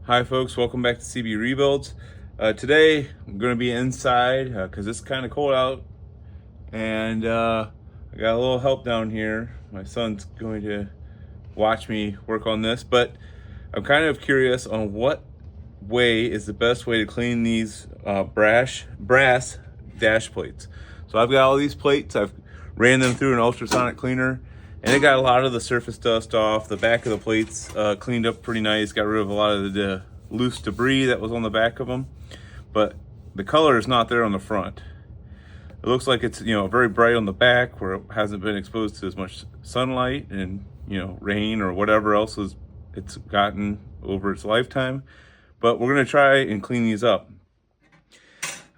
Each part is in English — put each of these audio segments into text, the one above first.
Hi folks, welcome back to CB Rebuilds. Today I'm going to be inside because it's kind of cold out, and I got a little help down here. My son's going to watch me work on this, but I'm kind of curious on what way is the best way to clean these brass dash plates. So I've got all these plates, I've ran them through an ultrasonic cleaner, and it got a lot of the surface dust off. The back of the plates cleaned up pretty nice, got rid of a lot of the loose debris that was on the back of them, but the color is not there on the front. It looks like it's, very bright on the back where it hasn't been exposed to as much sunlight and, rain or whatever else it's gotten over its lifetime. But we're gonna try and clean these up.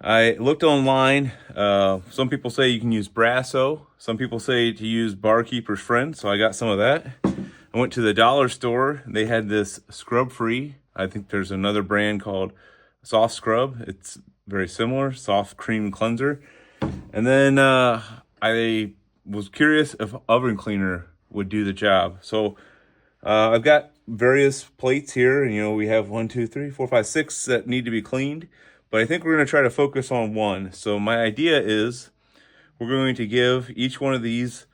I looked online. Some people say you can use Brasso. Some people say to use Barkeeper's Friend. So I got some of that. I went to the dollar store. They had this scrub free. I think there's another brand called Soft Scrub. It's very similar, soft cream cleanser. And then I was curious if oven cleaner would do the job. So I've got various plates here. We have 1, 2, 3, 4, 5, 6 that need to be cleaned. But I think we're going to try to focus on one. So my idea is we're going to give each one of these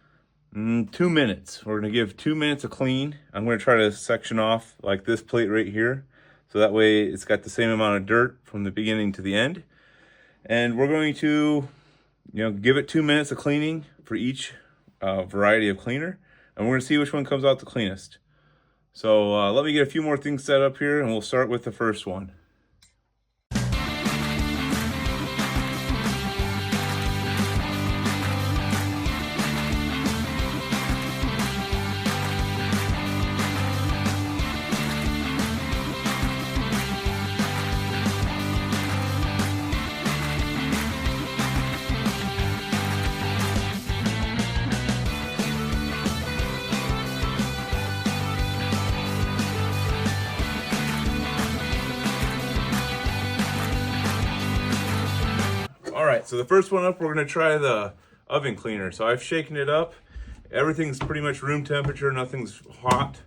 2 minutes. We're going to give 2 minutes of clean. I'm going to try to section off like this plate right here. So that way it's got the same amount of dirt from the beginning to the end. And we're going to, give it 2 minutes of cleaning for each variety of cleaner. And we're going to see which one comes out the cleanest. So let me get a few more things set up here, and we'll start with the first one. All right, so the first one up, we're gonna try the oven cleaner. So I've shaken it up. Everything's pretty much room temperature, nothing's hot.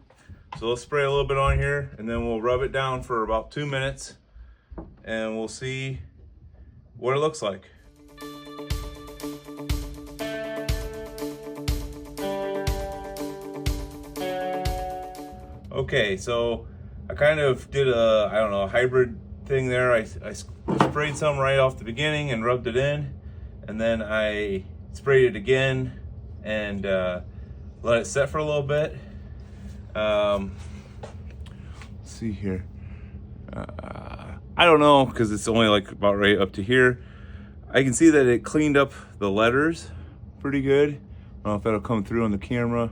So let's spray a little bit on here, and then we'll rub it down for about 2 minutes, and we'll see what it looks like. Okay, so I kind of did a hybrid thing there. I sprayed some right off the beginning and rubbed it in, and then I sprayed it again and let it set for a little bit. Let's see here. I don't know, because it's only like about right up to here. I can see that it cleaned up the letters pretty good. I don't know if that'll come through on the camera.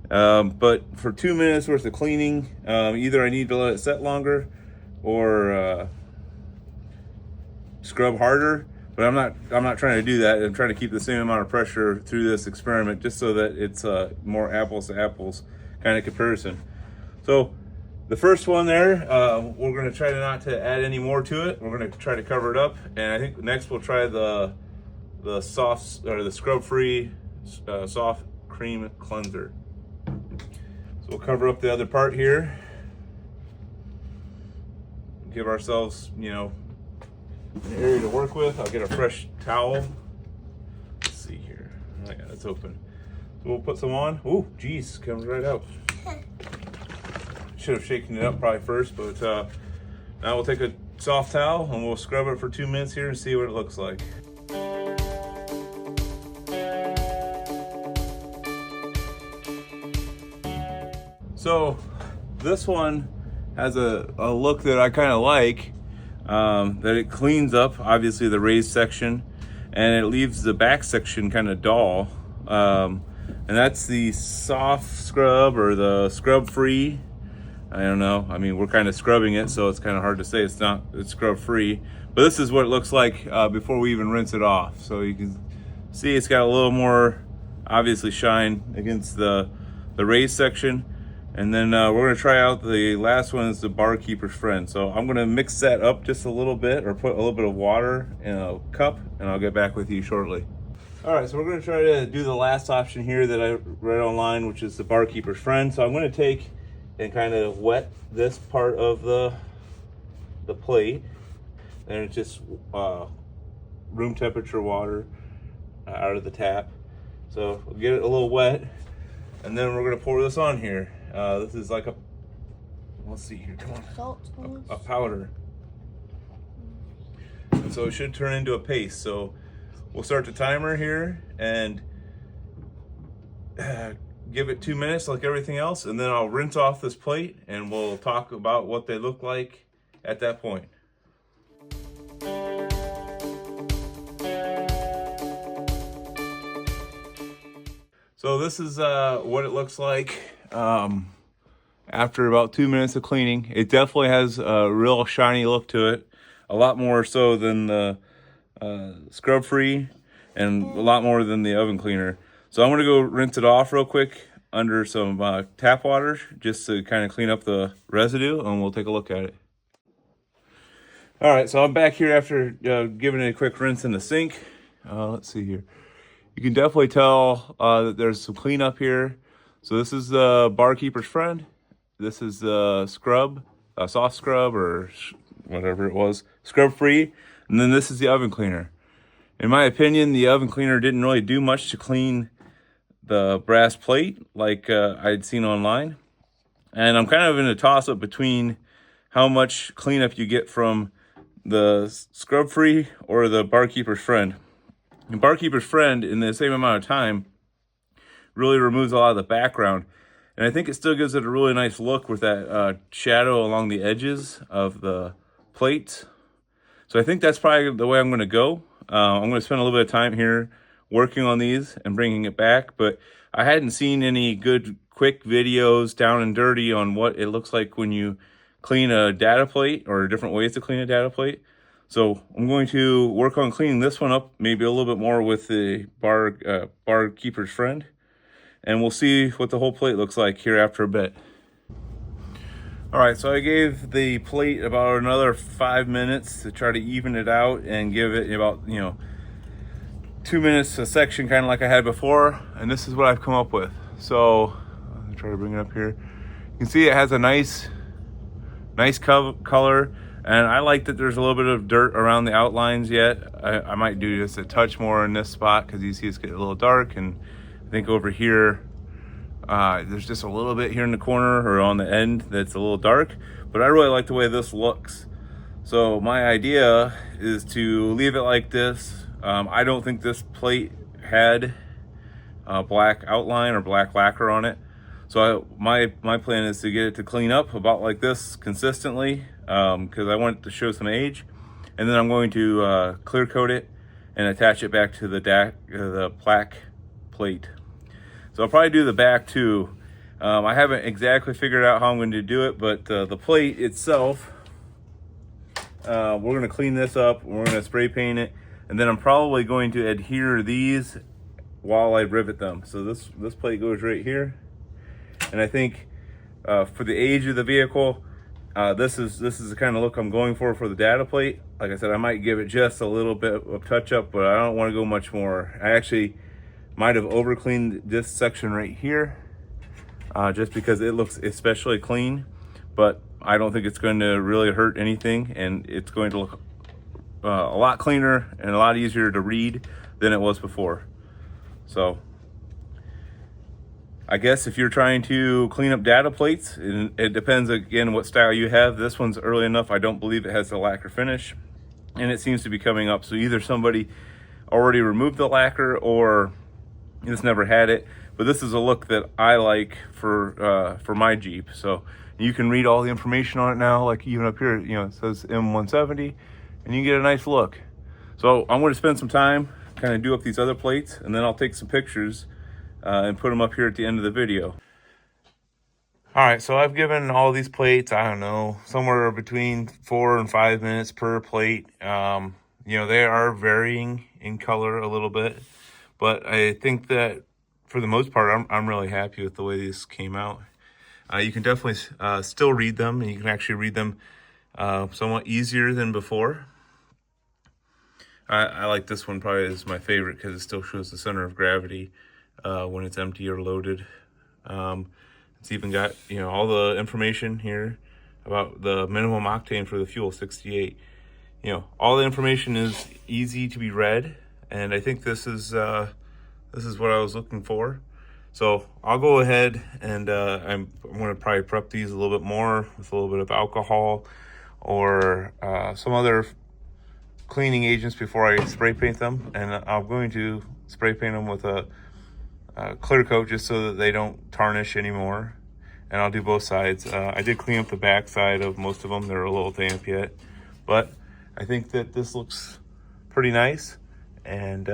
But for 2 minutes worth of cleaning, either I need to let it set longer or scrub harder, but I'm not trying to do that. I'm trying to keep the same amount of pressure through this experiment just so that it's more apples to apples kind of comparison. So the first one there, we're going to try not to add any more to it. We're going to try to cover it up, and I think next we'll try the soft or the scrub free soft cream cleanser. So we'll cover up the other part here. Give ourselves, an area to work with. I'll get a fresh towel. Let's see here. Oh yeah, it's open. So we'll put some on. Ooh, geez, comes right out. Should have shaken it up probably first, but now we'll take a soft towel and we'll scrub it for 2 minutes here and see what it looks like. So this one has a look that I kind of like, that it cleans up obviously the raised section and it leaves the back section kind of dull, and that's the soft scrub or the scrub free. I don't know, I mean, we're kind of scrubbing it, so it's kind of hard to say it's scrub free, but this is what it looks like before we even rinse it off. So you can see it's got a little more obviously shine against the raised section. And then we're gonna try out the last one, is the Barkeeper's Friend. So I'm gonna mix that up just a little bit, or put a little bit of water in a cup, and I'll get back with you shortly. All right, so we're gonna try to do the last option here that I read online, which is the Barkeeper's Friend. So I'm gonna take and kind of wet this part of the the plate, and it's just room temperature water out of the tap. So we'll get it a little wet, and then we're gonna pour this on here. This is like a, let's see here, come on, Salt, a powder. And so it should turn into a paste. So we'll start the timer here and give it 2 minutes like everything else, and then I'll rinse off this plate and we'll talk about what they look like at that point. So this is what it looks like after about 2 minutes of cleaning. It definitely has a real shiny look to it, a lot more so than the scrub free and a lot more than the oven cleaner. So I'm gonna go rinse it off real quick under some tap water just to kind of clean up the residue, and we'll take a look at it. All right, so I'm back here after giving it a quick rinse in the sink. Let's see here. You can definitely tell that there's some cleanup here. So this is the barkeeper's friend. This is the scrub, soft scrub or whatever it was, scrub free. And then this is the oven cleaner. In my opinion, the oven cleaner didn't really do much to clean the brass plate like I'd seen online. And I'm kind of in a toss-up between how much cleanup you get from the scrub free or the barkeeper's friend. The barkeeper's friend, in the same amount of time, really removes a lot of the background. And I think it still gives it a really nice look with that shadow along the edges of the plate. So I think that's probably the way I'm going to go. I'm going to spend a little bit of time here working on these and bringing it back, but I hadn't seen any good quick videos down and dirty on what it looks like when you clean a data plate or different ways to clean a data plate. So I'm going to work on cleaning this one up maybe a little bit more with the barkeeper's friend, and we'll see what the whole plate looks like here after a bit. All right, so I gave the plate about another 5 minutes to try to even it out and give it about, 2 minutes a section, kind of like I had before. And this is what I've come up with. So I'll try to bring it up here. You can see it has a nice color. And I like that there's a little bit of dirt around the outlines yet. I might do just a touch more in this spot because you see it's getting a little dark. And I think over here, there's just a little bit here in the corner or on the end that's a little dark, but I really like the way this looks. So my idea is to leave it like this. I don't think this plate had a black outline or black lacquer on it. So my plan is to get it to clean up about like this consistently because I want it to show some age. And then I'm going to clear coat it and attach it back to the black plate. So I'll probably do the back too. I haven't exactly figured out how I'm going to do it, but the plate itself, we're going to clean this up. We're going to spray paint it, and then I'm probably going to adhere these while I rivet them. So this plate goes right here, and I think for the age of the vehicle, this is the kind of look I'm going for the data plate. Like I said, I might give it just a little bit of touch up, but I don't want to go much more. I actually might have over cleaned this section right here just because it looks especially clean, but I don't think it's going to really hurt anything, and it's going to look a lot cleaner and a lot easier to read than it was before. So I guess if you're trying to clean up data plates, it depends again what style you have. This one's early enough. I don't believe it has the lacquer finish, and it seems to be coming up. So either somebody already removed the lacquer or just never had it, but this is a look that I like for my Jeep. So you can read all the information on it now, like even up here, it says M170, and you can get a nice look. So I'm going to spend some time kind of do up these other plates, and then I'll take some pictures and put them up here at the end of the video. All right, so I've given all these plates, I don't know, somewhere between 4 and 5 minutes per plate. They are varying in color a little bit, but I think that for the most part, I'm really happy with the way these came out. You can definitely still read them, and you can actually read them somewhat easier than before. I like this one probably as my favorite because it still shows the center of gravity when it's empty or loaded. It's even got all the information here about the minimum octane for the fuel, 68. You know, all the information is easy to be read, and I think this is what I was looking for. So I'll go ahead and I'm going to probably prep these a little bit more with a little bit of alcohol or some other cleaning agents before I spray paint them, and I'm going to spray paint them with a clear coat just so that they don't tarnish anymore. And I'll do both sides. I did clean up the back side of most of them. They're a little damp yet, but I think that this looks pretty nice. And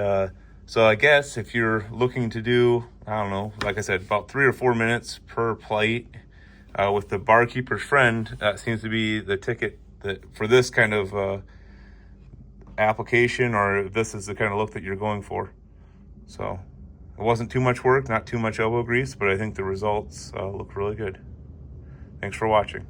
so I guess if you're looking to do, I don't know, like I said, about 3 or 4 minutes per plate with the barkeeper's friend, that seems to be the ticket that for this kind of application, or if this is the kind of look that you're going for. So it wasn't too much work, not too much elbow grease, but I think the results look really good. Thanks for watching.